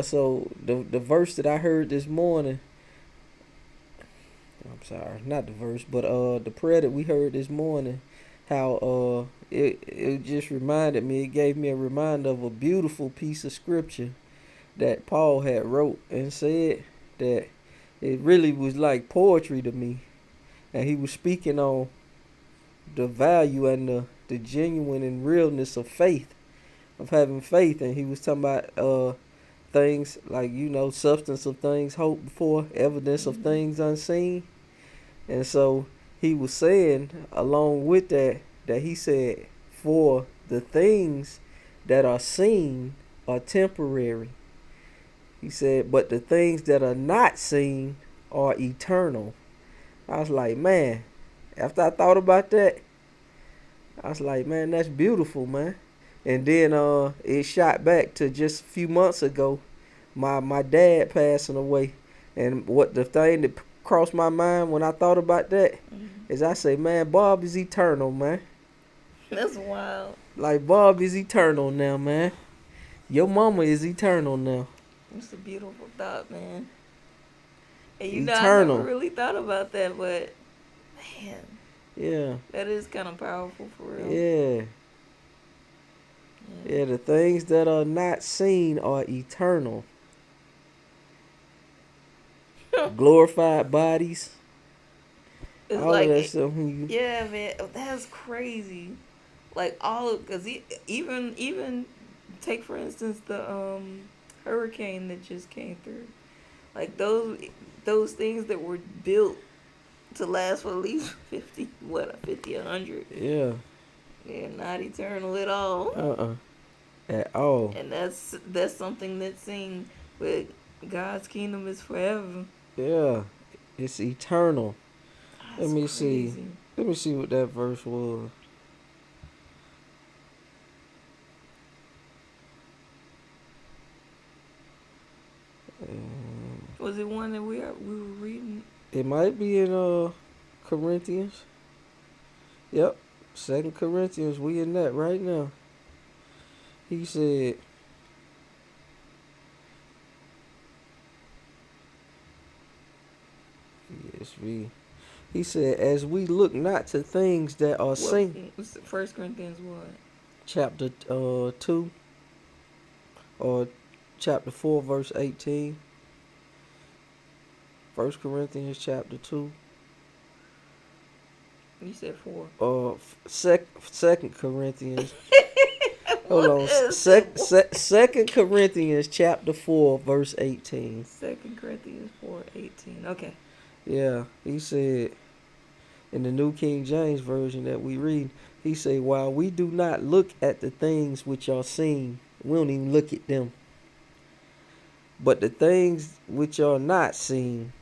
So the verse that I heard this morning, I'm sorry, not the verse, but the prayer that we heard this morning, how it just reminded me, it gave me a reminder of a beautiful piece of scripture that Paul had wrote and said that it really was like poetry to me, and he was speaking on the value and the genuine and realness of faith, of having faith, and he was talking about things like, substance of things hoped for, evidence of things unseen. And so he was saying along with that, that he said, for the things that are seen are temporary. He said, but the things that are not seen are eternal. I was like, man, after I thought about that, I was like, man, that's beautiful, man. And then it shot back to just a few months ago, my dad passing away. And what the thing that crossed my mind when I thought about that is I say, man, Bob is eternal, man. That's wild. Like, Bob is eternal now, man. Your mama is eternal now. It's a beautiful thought, man. And I never Eternal. really thought about that, but man, Yeah. that is kind of powerful for real. Yeah. Yeah, the things that are not seen are eternal. Glorified bodies. It's All of like, that stuff. yeah, man, that's crazy. Like all of, cause even take for instance the hurricane that just came through. Like those things that were built to last for at least 50, 100. Yeah. They're not eternal at all. Uh-uh. At all. And that's something that's seen. But God's kingdom is forever. Yeah. It's eternal. Let That's me see. crazy. Let me see what that verse was. Was it one that we were reading? It might be in Corinthians. Yep. 2 Corinthians. We in that right now. He said, ESV. He said, as we look not to things that are seen. 1 Corinthians what? Chapter 2 or chapter 4 verse 18. 1 Corinthians chapter 2. You said 4. 2 Corinthians. Hold on. 2 Corinthians chapter 4 verse 18. 2 Corinthians 4:18. Okay. Yeah, he said in the New King James Version that we read, he said, while we do not look at the things which are seen, we don't even look at them. But the things which are not seen,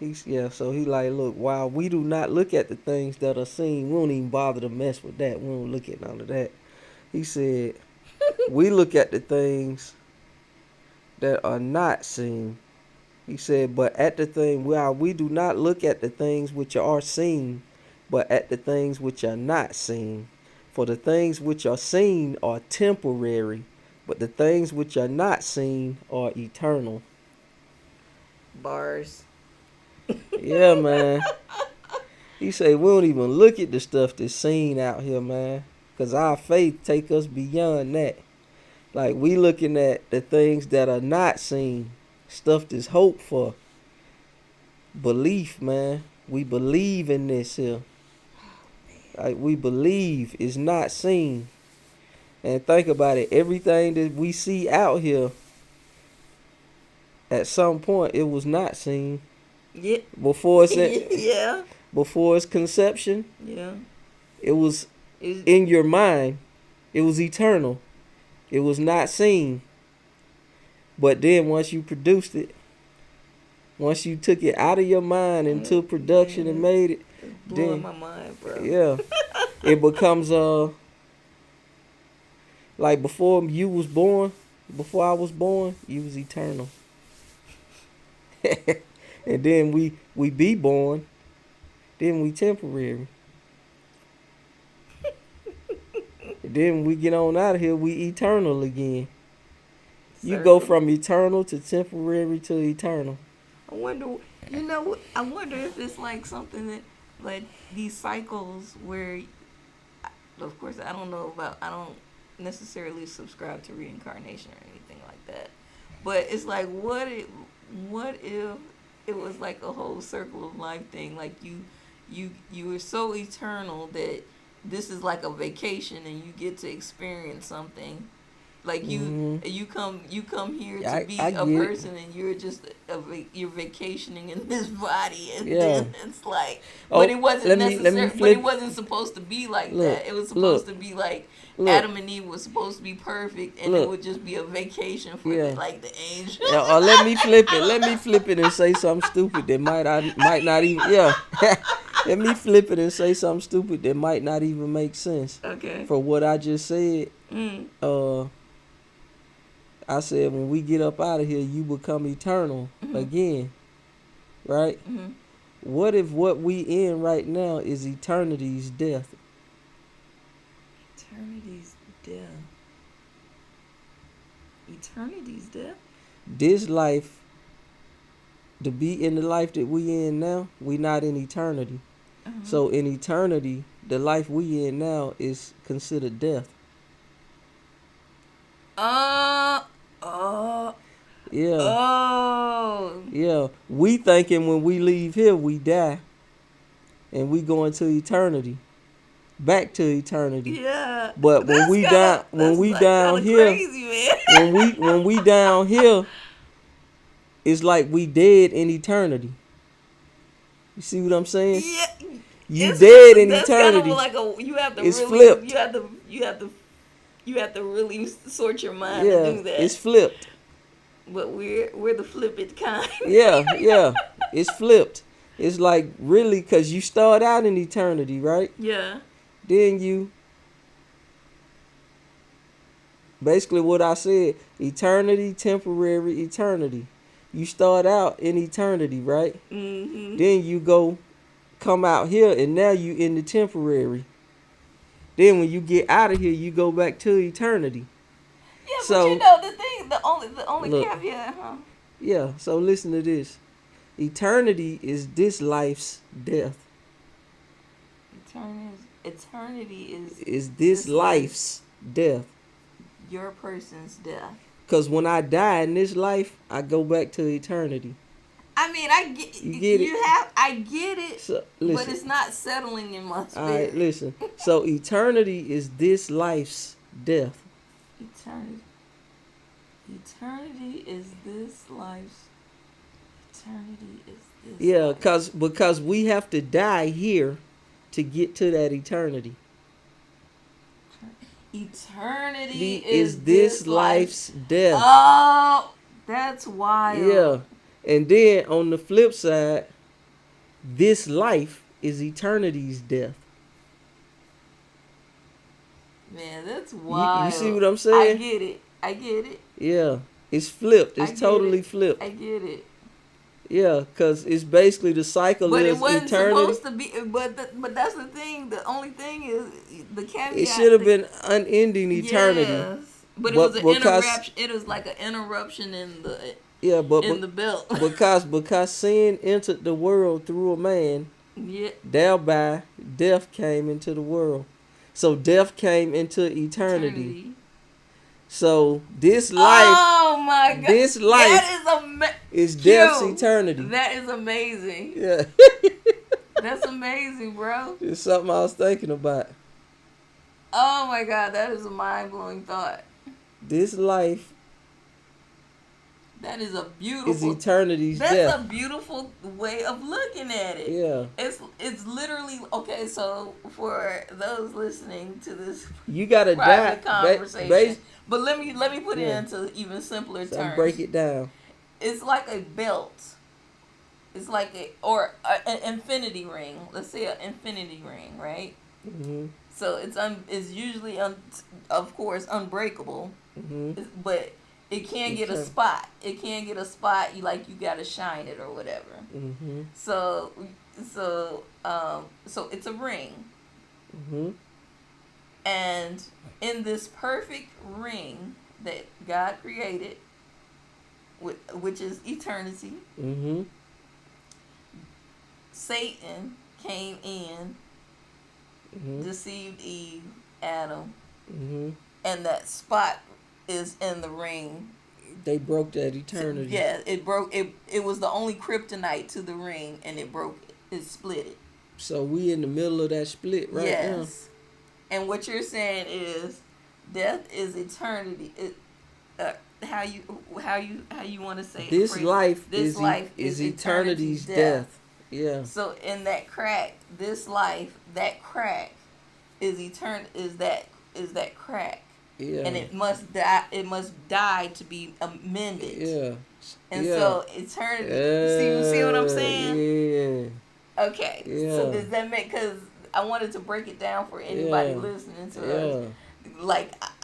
so he like, look, while we do not look at the things that are seen, we don't even bother to mess with that. We don't look at none of that. He said, we look at the things that are not seen. He said, but at the thing, while we do not look at the things which are seen, but at the things which are not seen. For the things which are seen are temporary, but the things which are not seen are eternal. Bars. Yeah, man. He say we don't even look at the stuff that's seen out here, man. Because our faith take us beyond that. Like, we looking at the things that are not seen. Stuff that's hoped for. Belief, man. We believe in this here. Like, we believe is not seen. And think about it. Everything that we see out here, at some point, it was not seen. Yeah. Before it's Yeah. before its conception, Yeah. it was in your mind. It was eternal. It was not seen. But then once you produced it, once you took it out of your mind into production and made it, It's blowing my mind, bro. yeah, it becomes like before you was born, before I was born, you was eternal. And then we be born, then we temporary. And then we get on out of here, we eternal again. You go circle. from eternal to temporary to eternal. I wonder, I wonder if it's like something that, like these cycles where, of course, I don't necessarily subscribe to reincarnation or anything like that. But it's like, what if it was like a whole circle of life thing? Like you were so eternal that this is like a vacation and you get to experience something. Like you come here to I be a get it. person and you're just you're vacationing in this body and Yeah. then it's like, but Oh, it wasn't let me necessary. But it flip. wasn't supposed to be like Look, that. It was supposed look, to be like look, Adam and Eve was supposed to be perfect, and it look. would just be a vacation for Yeah. the angels. Yeah, or let me flip it. Let me flip it and say something stupid that might not even. Yeah. Let me flip it and say something stupid that might not even make sense. Okay. For what I just said, Mm. I said when we get up out of here, you become eternal again, right? Mm-hmm. What if what we in right now is eternity's death? Eternity's death. Eternity's death. This life, to be in the life that we in now, we not in eternity. So in eternity, the life we in now is considered death. Yeah, Oh. yeah. We thinking when we leave here, we die, and we go into eternity, back to eternity. Yeah. But when we down, when That's we like kind down of here, crazy, man. when we down here, it's like we dead in eternity. You see what I'm saying? Yeah. You dead in That's kind of eternity. like you have to It's really flipped. you have to really sort your mind to Yeah, do that. it's flipped. But we're the flippant kind. Yeah, yeah. It's flipped. It's like really because you start out in eternity, right? Yeah. Then you basically what I said, eternity, temporary, eternity. You start out in eternity, right? Mm-hmm. Then you come out here and now you in the temporary. Then when you get out of here, you go back to eternity. Yeah, So, but you know the only look. caveat, huh? Yeah, so listen to this. Eternity is this life's death. Eternity Is this life's death. your person's death. Because when I die in this life, I go back to eternity. I mean, I get You get it? I get it, So, but listen. it's not settling in my spirit. All right, listen. So eternity is this life's death. Eternity is this life's. Eternity is this. Yeah, life. because we have to die here to get to that eternity. Eternity is this life's death. Oh, that's wild. Yeah. And then on the flip side, this life is eternity's death. Man, that's wild. You see what I'm saying? I get it. Yeah. It's flipped. It's totally flipped. I get it. Yeah, because it's basically the cycle But is it wasn't eternity. supposed to be. But that's the thing. The only thing is the caveat. It should have been unending eternity. Yes, but it was an because, interruption. It was like an interruption in the the belt. because sin entered the world through a man, Yeah. thereby death came into the world. So death came into eternity. So this life, Oh my God! this life that is death's eternity. That is amazing. Yeah. That's amazing, bro. It's something I was thinking about. Oh my God, that is a mind blowing thought. This life That is a beautiful. is eternity's That's death. a beautiful way of looking at it. Yeah. It's literally okay. So for those listening to this You gotta private die. conversation, but let me put it Yeah. into even simpler So terms. break it down. It's like a belt. It's like an infinity ring. Let's say an infinity ring, right? Mhm. So it's usually of course unbreakable, Mhm. but it can't get a Okay. spot. It can't get a spot. You gotta shine it or whatever. Mhm. So it's a ring, Mhm. and in this perfect ring that God created, which is eternity. Mm-hmm. Satan came in, Mm-hmm. deceived Eve, Adam, Mm-hmm. and that spot is in the ring. They broke that eternity. Yeah, it broke. It was the only kryptonite to the ring, and it broke it. It split it. So we in the middle of that split right now. Yes. And what you're saying is, death is eternity. How you want to say it? This Phrase- life this life is eternity's death. Yeah. So in that crack, this life, that crack is that crack. Yeah. And it must die. It must die to be amended. Yeah. And yeah. so eternity. See what I'm saying? Yeah. Okay. Yeah. So does that make? Because I wanted to break it down for anybody Yeah. listening to Yeah. us.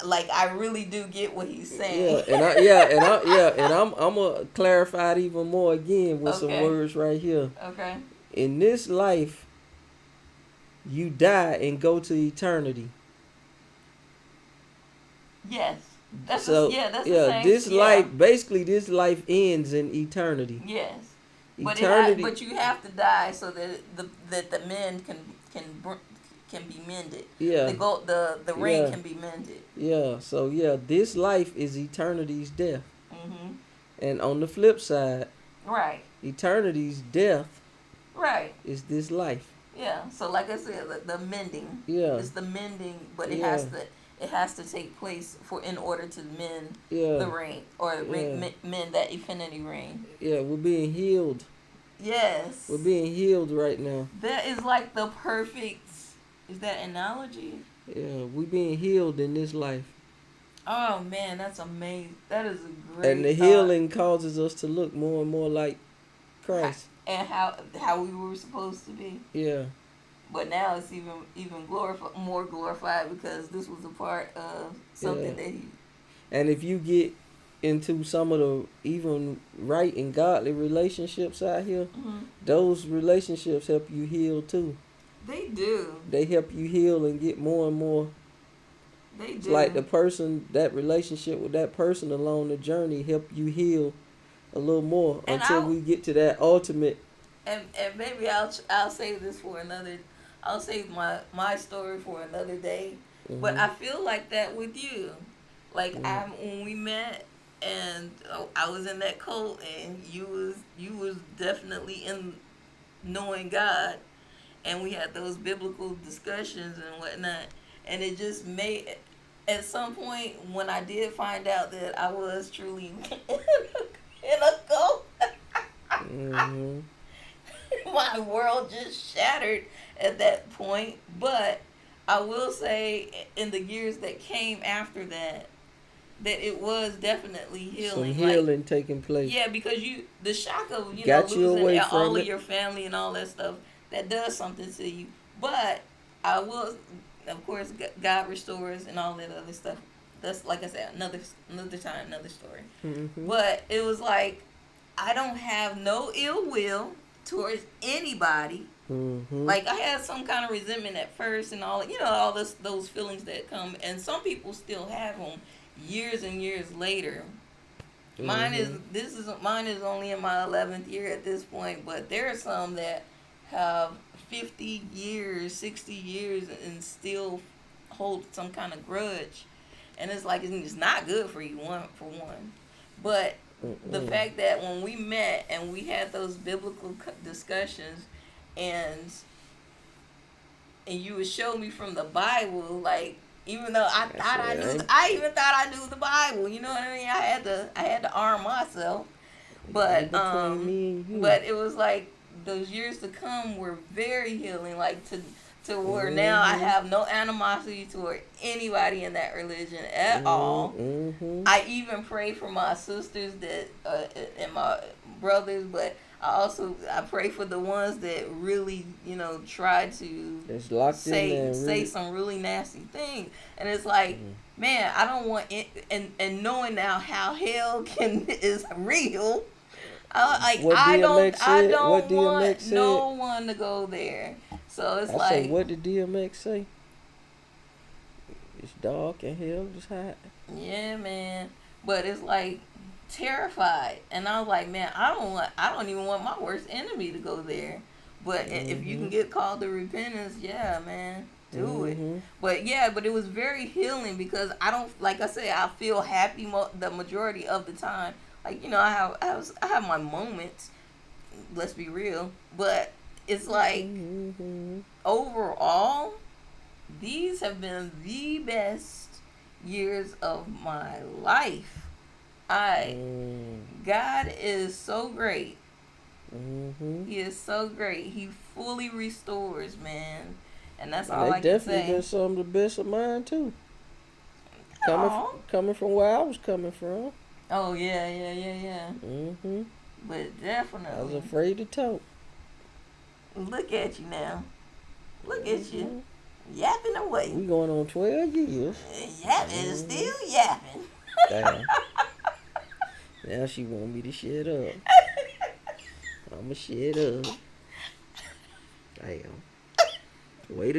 Like I really do get what he's saying. And I'm gonna clarify it even more again with some Okay. words right here. Okay. In this life, you die and go to eternity. Yes. That's So that's the same. this yeah. life, basically, this life ends in eternity. Yes. But Eternity. but you have to die so that the men can be mended. Yeah. The ring Yeah. can be mended. Yeah. So this life is eternity's death, Mhm. and on the flip side, Right. eternity's death Right. is this life. Yeah. So like I said, the mending. Yeah. It's the mending, but it Yeah. has to take place in order to mend Yeah. the ring or Yeah. mend that infinity ring. Yeah. We're being healed. Yes. We're being healed right now. That is like the perfect. Is that analogy? Yeah. We're being healed in this life, Oh man, that's amazing. That is a great. and the thought. healing causes us to look more and more like Christ. And how we were supposed to be. Yeah. But now it's even more glorified because this was a part of something Yeah. that he. And if you get into some of the even right and godly relationships out here, Mhm. those relationships help you heal too. They do. They help you heal and get more and more. They It's do. like that relationship with that person along the journey help you heal a little more And until we get to that ultimate. And maybe I'll save this for another. I'll save my story for another day. But Mhm. I feel like that with you. Like Mhm. when we met and I was in that cult and you was definitely in knowing God, and we had those biblical discussions and whatnot, and it just made at some point when I did find out that I was truly in a cult, Mhm. my world just shattered at that point. But I will say in the years that came after that it was definitely healing. Some healing taking place. Yeah, because the shock of Got you losing away all from of it. your family and all that stuff, that does something to you. But I will, of course, God restores and all that other stuff. That's like I said, another time, another story. Mhm. But it was like I don't have no ill will towards anybody. Mhm. Like I had some kind of resentment at first and all those feelings that come, and some people still have them years and years later. Mine is only in my 11th year at this point, but there are some that have 50 years, 60 years, and still hold some kind of grudge, and it's like it's not good for you, for one. But the fact that when we met and we had those biblical discussions, and you would show me from the Bible, like, even though I even thought I knew the Bible, you know what I mean? I had to arm myself, but Between me and you. but it was like those years to come were very healing, like to where now I have no animosity toward anybody in that religion at all. Mhm. I even pray for my sisters that and my brothers, but I pray for the ones that really, try to It's locked in there. say Really. some really nasty things. And it's like, man, I don't want it, and knowing now how hell is real. What I DMX said? don't What DMX want said? no one to go there. So it's I say, like, what did DMX say? It's dark and hell is hot. yeah, man. But it's like, terrified, and I was like, man, I don't even want my worst enemy to go there. But if you can Mhm. get called to repentance, yeah, man, do it. Mhm. But yeah, but it was very healing because I don't, like I say, I feel happy the majority of the time. Like, you know, I have my moments. Let's be real, but it's like Mhm. overall, these have been the best years of my life. I Mhm. God is so great. Mhm. He is so great. He fully restores, man. And that's And all they I can definitely say. been some of the best of mine too. Oh. Coming from where I was coming from. Oh yeah, yeah, yeah, yeah. Mhm. But I was definitely. afraid to talk. Look at you now. Look at you. Mhm. Yapping away. We going on 12 years. Yapping, Mhm. still yapping. Damn. Now she want me to shut up. I'ma shut up. Damn. Way to